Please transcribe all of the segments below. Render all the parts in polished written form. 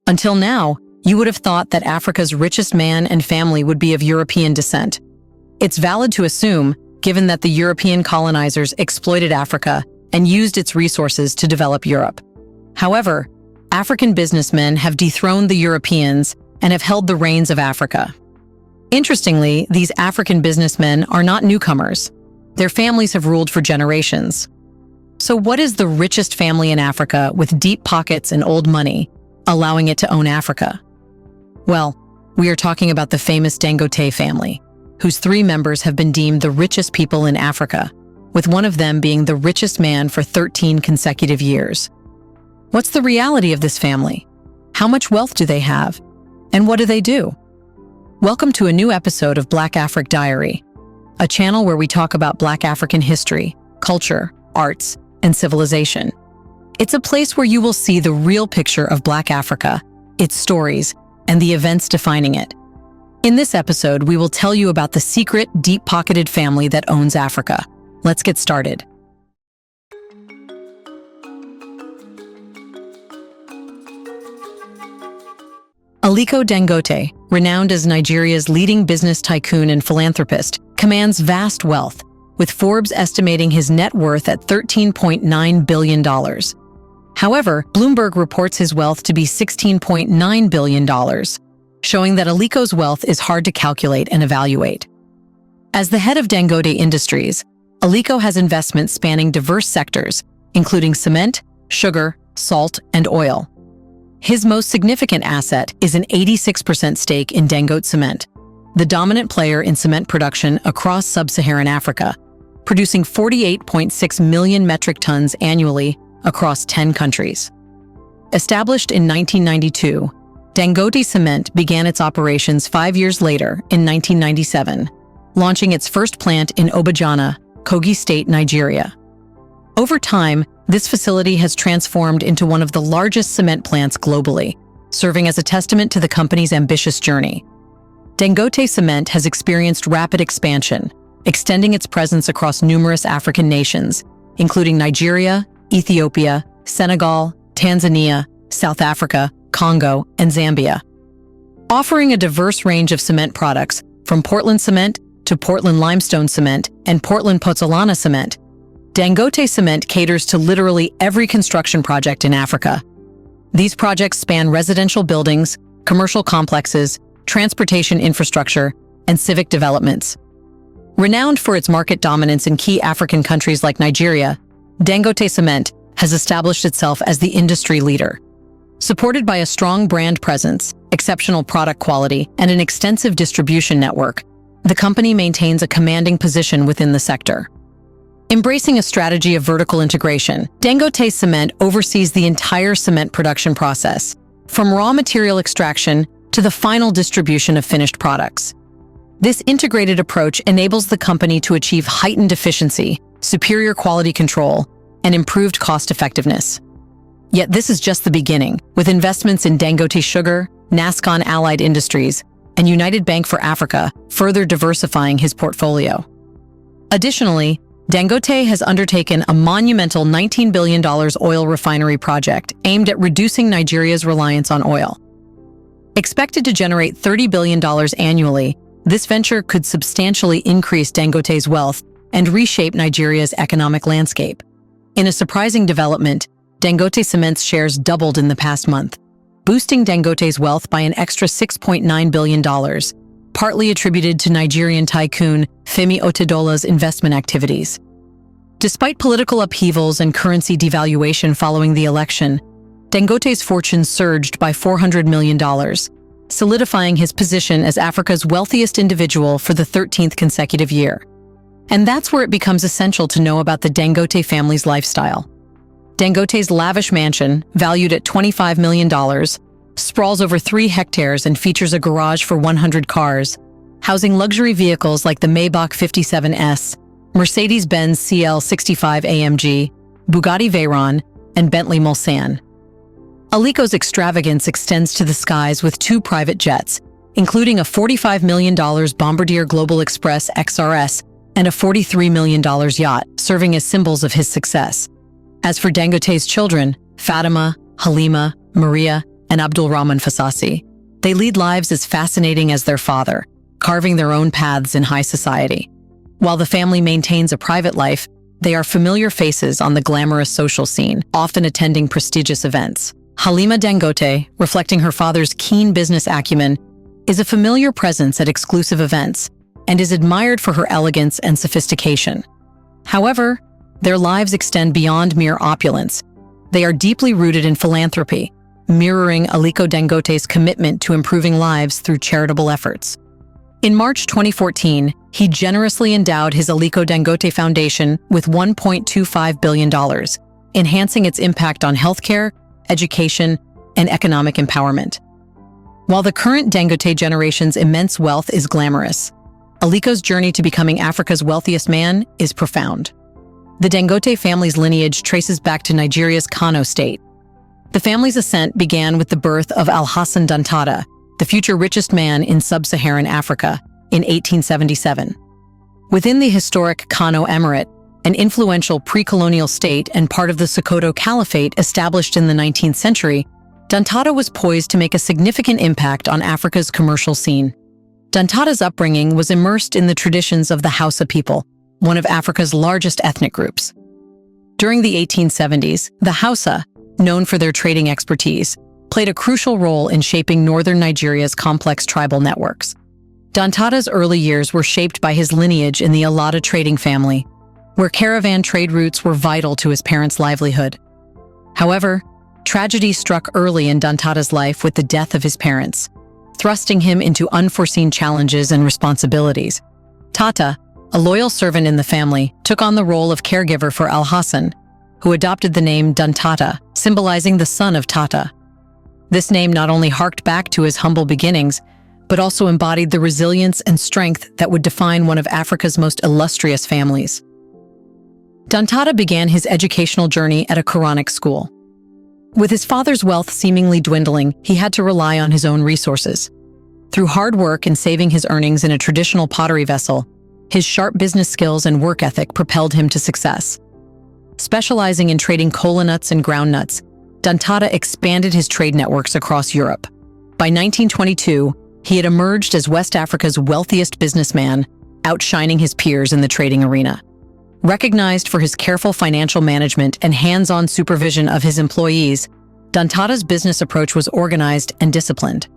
Until now, you would have thought that Africa's richest man and family would be of European descent. It's valid to assume, given that the European colonizers exploited Africa and used its resources to develop Europe. However, African businessmen have dethroned the Europeans and have held the reins of Africa. Interestingly, these African businessmen are not newcomers. Their families have ruled for generations. So what is the richest family in Africa with deep pockets and old money, allowing it to own Africa? Well, we are talking about the famous Dangote family, whose 3 members have been deemed the richest people in Africa, with one of them being the richest man for 13 consecutive years. What's the reality of this family? How much wealth do they have? And what do they do? Welcome to a new episode of Black Africa Diary, a channel where we talk about Black African history, culture, arts, and civilization. It's a place where you will see the real picture of Black Africa, its stories, and the events defining it. In this episode, we will tell you about the secret, deep-pocketed family that owns Africa. Let's get started. Aliko Dangote, renowned as Nigeria's leading business tycoon and philanthropist, commands vast wealth, with Forbes estimating his net worth at $13.9 billion. However, Bloomberg reports his wealth to be $16.9 billion, showing that Aliko's wealth is hard to calculate and evaluate. As the head of Dangote Industries, Aliko has investments spanning diverse sectors, including cement, sugar, salt, and oil. His most significant asset is an 86% stake in Dangote Cement, the dominant player in cement production across sub-Saharan Africa, producing 48.6 million metric tons annually across 10 countries. Established in 1992, Dangote Cement began its operations 5 years later in 1997, launching its first plant in Obajana, Kogi State, Nigeria. Over time, this facility has transformed into one of the largest cement plants globally, serving as a testament to the company's ambitious journey. Dangote Cement has experienced rapid expansion, extending its presence across numerous African nations, including Nigeria, Ethiopia, Senegal, Tanzania, South Africa, Congo, and Zambia. Offering a diverse range of cement products, from Portland cement to Portland limestone cement and Portland pozzolana cement, Dangote Cement caters to literally every construction project in Africa. These projects span residential buildings, commercial complexes, transportation infrastructure, and civic developments. Renowned for its market dominance in key African countries like Nigeria, Dangote Cement has established itself as the industry leader. Supported by a strong brand presence, exceptional product quality, and an extensive distribution network, the company maintains a commanding position within the sector. Embracing a strategy of vertical integration, Dangote Cement oversees the entire cement production process, from raw material extraction to the final distribution of finished products. This integrated approach enables the company to achieve heightened efficiency, superior quality control, and improved cost-effectiveness. Yet this is just the beginning, with investments in Dangote Sugar, Nascon Allied Industries, and United Bank for Africa further diversifying his portfolio. Additionally, Dangote has undertaken a monumental $19 billion oil refinery project aimed at reducing Nigeria's reliance on oil. Expected to generate $30 billion annually, this venture could substantially increase Dangote's wealth and reshape Nigeria's economic landscape. In a surprising development, Dangote Cement's shares doubled in the past month, boosting Dangote's wealth by an extra $6.9 billion, partly attributed to Nigerian tycoon Femi Otedola's investment activities. Despite political upheavals and currency devaluation following the election, Dangote's fortune surged by $400 million, solidifying his position as Africa's wealthiest individual for the 13th consecutive year. And that's where it becomes essential to know about the Dangote family's lifestyle. Dangote's lavish mansion, valued at $25 million, sprawls over 3 hectares and features a garage for 100 cars, housing luxury vehicles like the Maybach 57S, Mercedes-Benz CL65 AMG, Bugatti Veyron, and Bentley Mulsanne. Aliko's extravagance extends to the skies with 2 private jets, including a $45 million Bombardier Global Express XRS and a $43 million yacht, serving as symbols of his success. As for Dangote's children, Fatima, Halima, Maria, and Abdulrahman Fasasi. They lead lives as fascinating as their father, carving their own paths in high society. While the family maintains a private life, they are familiar faces on the glamorous social scene, often attending prestigious events. Halima Dangote, reflecting her father's keen business acumen, is a familiar presence at exclusive events and is admired for her elegance and sophistication. However, their lives extend beyond mere opulence. They are deeply rooted in philanthropy, mirroring Aliko Dangote's commitment to improving lives through charitable efforts. In March 2014, he generously endowed his Aliko Dangote Foundation with $1.25 billion, enhancing its impact on healthcare, education, and economic empowerment. While the current Dangote generation's immense wealth is glamorous, Aliko's journey to becoming Africa's wealthiest man is profound. The Dangote family's lineage traces back to Nigeria's Kano state. The family's ascent began with the birth of Alhassan Dantata, the future richest man in sub-Saharan Africa, in 1877. Within the historic Kano Emirate, an influential pre-colonial state and part of the Sokoto Caliphate established in the 19th century, Dantata was poised to make a significant impact on Africa's commercial scene. Dantata's upbringing was immersed in the traditions of the Hausa people, one of Africa's largest ethnic groups. During the 1870s, the Hausa, known for their trading expertise, played a crucial role in shaping northern Nigeria's complex tribal networks. Dantata's early years were shaped by his lineage in the Alada trading family, where caravan trade routes were vital to his parents' livelihood. However, tragedy struck early in Dantata's life with the death of his parents, thrusting him into unforeseen challenges and responsibilities. Tata, a loyal servant in the family, took on the role of caregiver for Alhassan, who adopted the name Dantata, symbolizing the son of Tata. This name not only harked back to his humble beginnings, but also embodied the resilience and strength that would define one of Africa's most illustrious families. Dantata began his educational journey at a Quranic school. With his father's wealth seemingly dwindling, he had to rely on his own resources. Through hard work and saving his earnings in a traditional pottery vessel, his sharp business skills and work ethic propelled him to success. Specializing in trading kola nuts and ground nuts, Dantata expanded his trade networks across Europe. By 1922, he had emerged as West Africa's wealthiest businessman, outshining his peers in the trading arena. Recognized for his careful financial management and hands-on supervision of his employees, Dantata's business approach was organized and disciplined.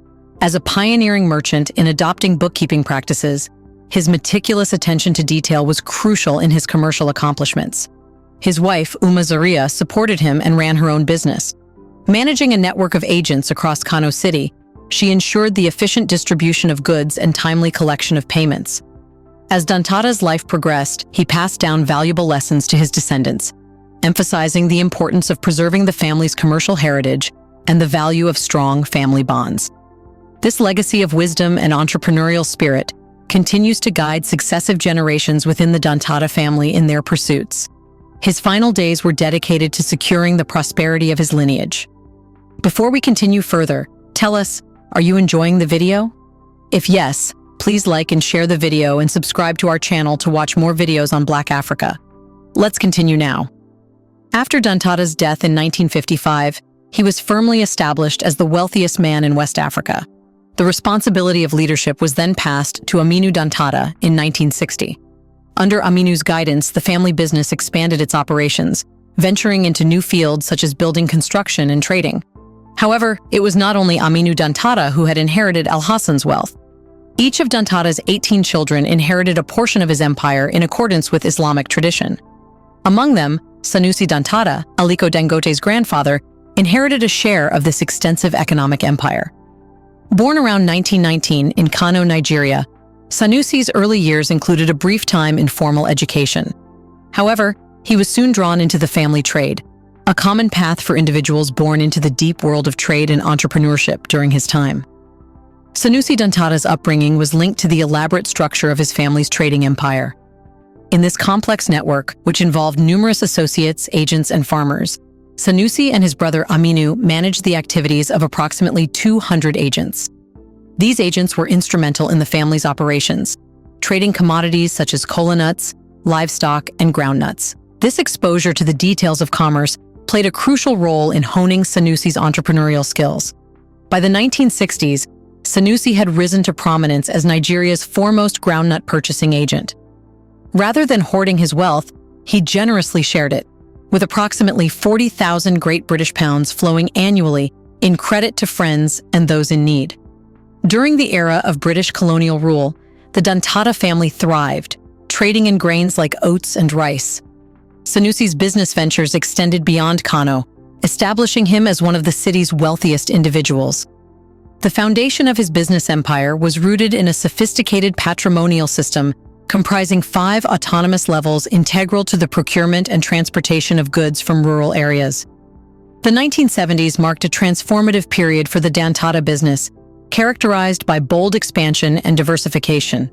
As a pioneering merchant in adopting bookkeeping practices, his meticulous attention to detail was crucial in his commercial accomplishments. His wife, Zaria, supported him and ran her own business. Managing a network of agents across Kano City, she ensured the efficient distribution of goods and timely collection of payments. As Dantata's life progressed, he passed down valuable lessons to his descendants, emphasizing the importance of preserving the family's commercial heritage and the value of strong family bonds. This legacy of wisdom and entrepreneurial spirit continues to guide successive generations within the Dantata family in their pursuits. His final days were dedicated to securing the prosperity of his lineage. Before we continue further, tell us, are you enjoying the video? If yes, please like and share the video and subscribe to our channel to watch more videos on Black Africa. Let's continue now. After Dantata's death in 1955, he was firmly established as the wealthiest man in West Africa. The responsibility of leadership was then passed to Aminu Dantata in 1960. Under Aminu's guidance, the family business expanded its operations, venturing into new fields such as building construction and trading. However, it was not only Aminu Dantata who had inherited Alhassan's wealth. Each of Dantata's 18 children inherited a portion of his empire in accordance with Islamic tradition. Among them, Sanusi Dantata, Aliko Dangote's grandfather, inherited a share of this extensive economic empire. Born around 1919 in Kano, Nigeria, Sanusi's early years included a brief time in formal education. However, he was soon drawn into the family trade, a common path for individuals born into the deep world of trade and entrepreneurship during his time. Sanusi Dantata's upbringing was linked to the elaborate structure of his family's trading empire. In this complex network, which involved numerous associates, agents, and farmers, Sanusi and his brother Aminu managed the activities of approximately 200 agents. These agents were instrumental in the family's operations, trading commodities such as kola nuts, livestock, and ground nuts. This exposure to the details of commerce played a crucial role in honing Sanusi's entrepreneurial skills. By the 1960s, Sanusi had risen to prominence as Nigeria's foremost groundnut purchasing agent. Rather than hoarding his wealth, he generously shared it, with approximately 40,000 Great British pounds flowing annually in credit to friends and those in need. During the era of British colonial rule, the Dangote family thrived, trading in grains like oats and rice. Sanusi's business ventures extended beyond Kano, establishing him as one of the city's wealthiest individuals. The foundation of his business empire was rooted in a sophisticated patrimonial system comprising 5 autonomous levels integral to the procurement and transportation of goods from rural areas. The 1970s marked a transformative period for the Dangote business, characterized by bold expansion and diversification.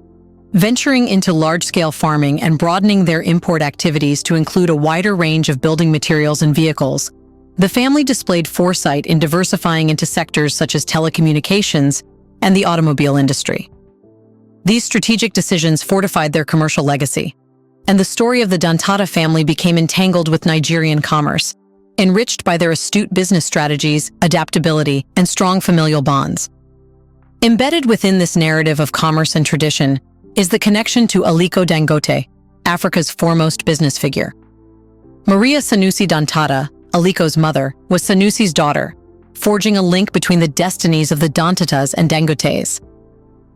Venturing into large-scale farming and broadening their import activities to include a wider range of building materials and vehicles, the family displayed foresight in diversifying into sectors such as telecommunications and the automobile industry. These strategic decisions fortified their commercial legacy, and the story of the Dangote family became entangled with Nigerian commerce, enriched by their astute business strategies, adaptability, and strong familial bonds. Embedded within this narrative of commerce and tradition is the connection to Aliko Dangote, Africa's foremost business figure. Maria Sanusi Dangote, Aliko's mother, was Sanusi's daughter, forging a link between the destinies of the Dangotes and Dangotes.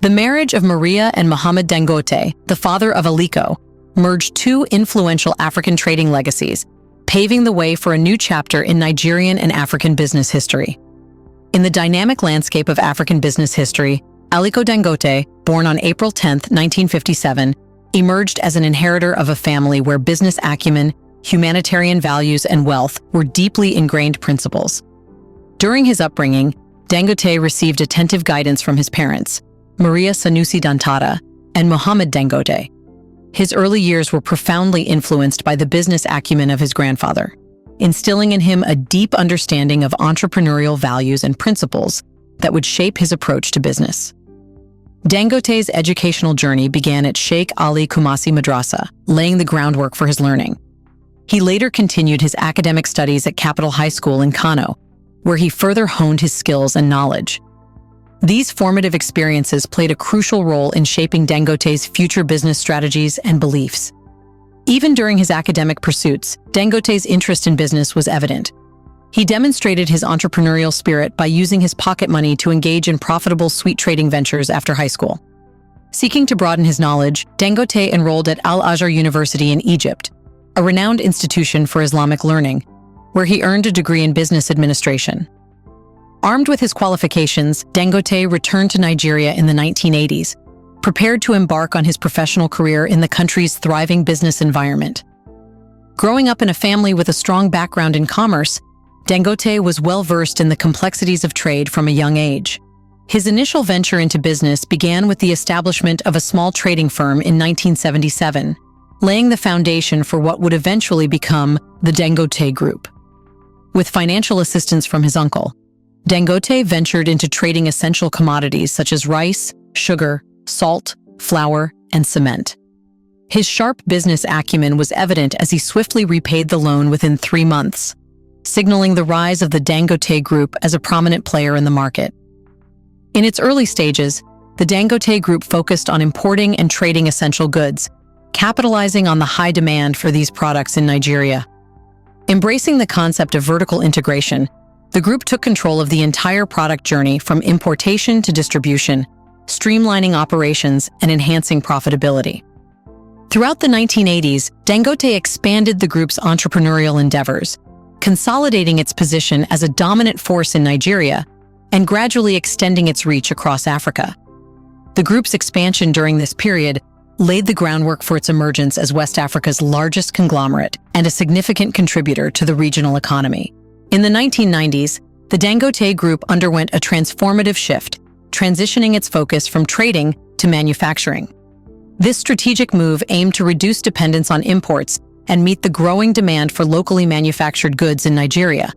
The marriage of Maria and Mohammed Dangote, the father of Aliko, merged 2 influential African trading legacies, paving the way for a new chapter in Nigerian and African business history. In the dynamic landscape of African business history, Aliko Dangote, born on April 10, 1957, emerged as an inheritor of a family where business acumen, humanitarian values, and wealth were deeply ingrained principles. During his upbringing, Dangote received attentive guidance from his parents, Maria Sanusi Dangote and Mohammed Dangote. His early years were profoundly influenced by the business acumen of his grandfather, instilling in him a deep understanding of entrepreneurial values and principles that would shape his approach to business. Dangote's educational journey began at Sheikh Ali Kumasi Madrasa, laying the groundwork for his learning. He later continued his academic studies at Capital High School in Kano, where he further honed his skills and knowledge. These formative experiences played a crucial role in shaping Dangote's future business strategies and beliefs. Even during his academic pursuits, Dangote's interest in business was evident. He demonstrated his entrepreneurial spirit by using his pocket money to engage in profitable sweet trading ventures after high school. Seeking to broaden his knowledge, Dangote enrolled at Al-Azhar University in Egypt, a renowned institution for Islamic learning, where he earned a degree in business administration. Armed with his qualifications, Dangote returned to Nigeria in the 1980s, prepared to embark on his professional career in the country's thriving business environment. Growing up in a family with a strong background in commerce, Dangote was well-versed in the complexities of trade from a young age. His initial venture into business began with the establishment of a small trading firm in 1977, laying the foundation for what would eventually become the Dangote Group. With financial assistance from his uncle, Dangote ventured into trading essential commodities such as rice, sugar, salt, flour, and cement. His sharp business acumen was evident as he swiftly repaid the loan within 3 months, signaling the rise of the Dangote Group as a prominent player in the market. In its early stages, the Dangote Group focused on importing and trading essential goods, capitalizing on the high demand for these products in Nigeria. Embracing the concept of vertical integration, the group took control of the entire product journey from importation to distribution, streamlining operations and enhancing profitability. Throughout the 1980s, Dangote expanded the group's entrepreneurial endeavors, consolidating its position as a dominant force in Nigeria and gradually extending its reach across Africa. The group's expansion during this period laid the groundwork for its emergence as West Africa's largest conglomerate and a significant contributor to the regional economy. In the 1990s, the Dangote Group underwent a transformative shift, transitioning its focus from trading to manufacturing. This strategic move aimed to reduce dependence on imports and meet the growing demand for locally manufactured goods in Nigeria.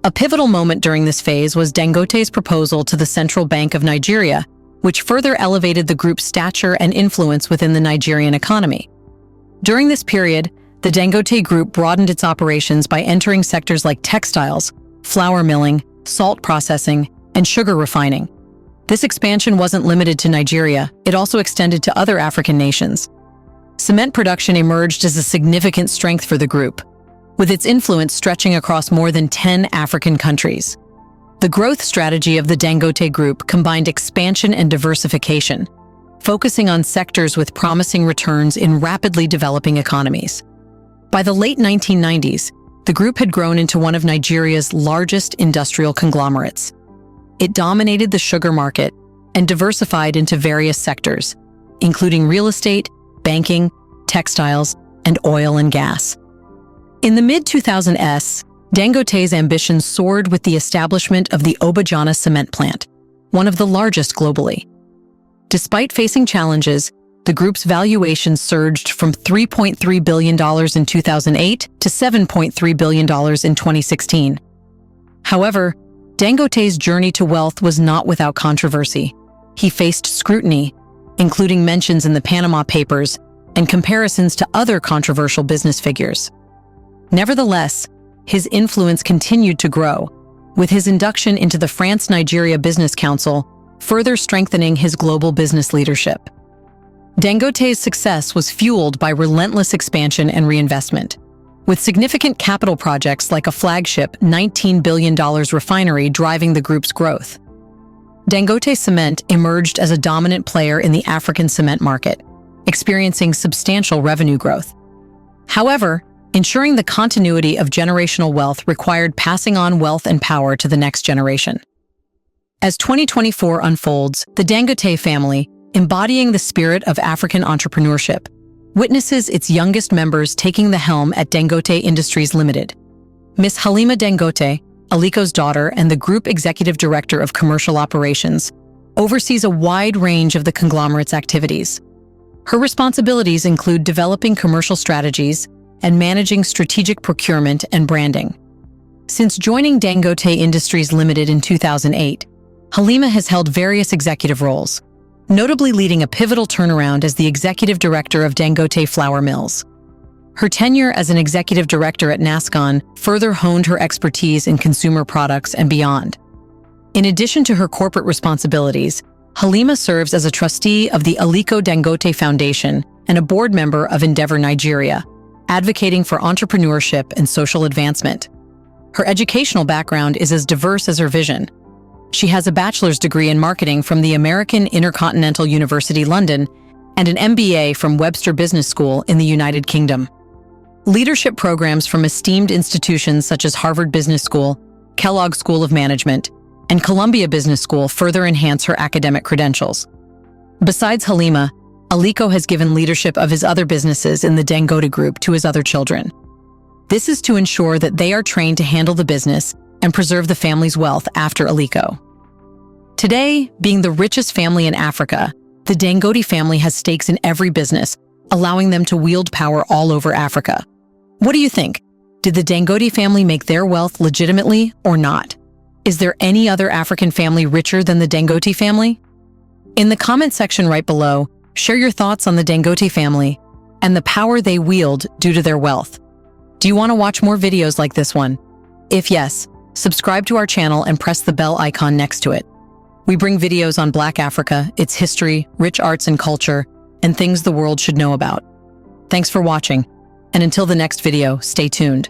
A pivotal moment during this phase was Dangote's proposal to the Central Bank of Nigeria, which further elevated the group's stature and influence within the Nigerian economy. During this period, the Dangote Group broadened its operations by entering sectors like textiles, flour milling, salt processing, and sugar refining. This expansion wasn't limited to Nigeria, it also extended to other African nations. Cement production emerged as a significant strength for the group, with its influence stretching across more than 10 African countries. The growth strategy of the Dangote Group combined expansion and diversification, focusing on sectors with promising returns in rapidly developing economies. By the late 1990s, the group had grown into one of Nigeria's largest industrial conglomerates. It dominated the sugar market and diversified into various sectors, including real estate, banking, textiles, and oil and gas. In the mid-2000s, Dangote's ambitions soared with the establishment of the Obajana cement plant, one of the largest globally. Despite facing challenges, the group's valuation surged from $3.3 billion in 2008 to $7.3 billion in 2016. However, Dangote's journey to wealth was not without controversy. He faced scrutiny, including mentions in the Panama Papers and comparisons to other controversial business figures. Nevertheless, his influence continued to grow, with his induction into the France-Nigeria Business Council further strengthening his global business leadership. Dangote's success was fueled by relentless expansion and reinvestment, with significant capital projects like a flagship $19 billion refinery driving the group's growth. Dangote Cement emerged as a dominant player in the African cement market, experiencing substantial revenue growth. However, ensuring the continuity of generational wealth required passing on wealth and power to the next generation. As 2024 unfolds, the Dangote family, embodying the spirit of African entrepreneurship, witnesses its youngest members taking the helm at Dangote Industries Limited. Ms. Halima Dangote, Aliko's daughter and the Group Executive Director of Commercial Operations, oversees a wide range of the conglomerate's activities. Her responsibilities include developing commercial strategies and managing strategic procurement and branding. Since joining Dangote Industries Limited in 2008, Halima has held various executive roles, notably leading a pivotal turnaround as the executive director of Dangote Flour Mills. Her tenure as an executive director at Nascon further honed her expertise in consumer products and beyond. In addition to her corporate responsibilities, Halima serves as a trustee of the Aliko Dangote Foundation and a board member of Endeavor Nigeria, advocating for entrepreneurship and social advancement. Her educational background is as diverse as her vision. She has a bachelor's degree in marketing from the American Intercontinental University London and an MBA from Webster Business School in the United Kingdom. Leadership programs from esteemed institutions such as Harvard Business School, Kellogg School of Management, and Columbia Business School further enhance her academic credentials. Besides Halima, Aliko has given leadership of his other businesses in the Dangote Group to his other children. This is to ensure that they are trained to handle the business and preserve the family's wealth after Aliko. Today, being the richest family in Africa, the Dangote family has stakes in every business, allowing them to wield power all over Africa. What do you think? Did the Dangote family make their wealth legitimately or not? Is there any other African family richer than the Dangote family? In the comment section right below, share your thoughts on the Dangote family and the power they wield due to their wealth. Do you want to watch more videos like this one? If yes, subscribe to our channel and press the bell icon next to it. We bring videos on Black Africa, its history, rich arts and culture, and things the world should know about. Thanks for watching, and until the next video, stay tuned.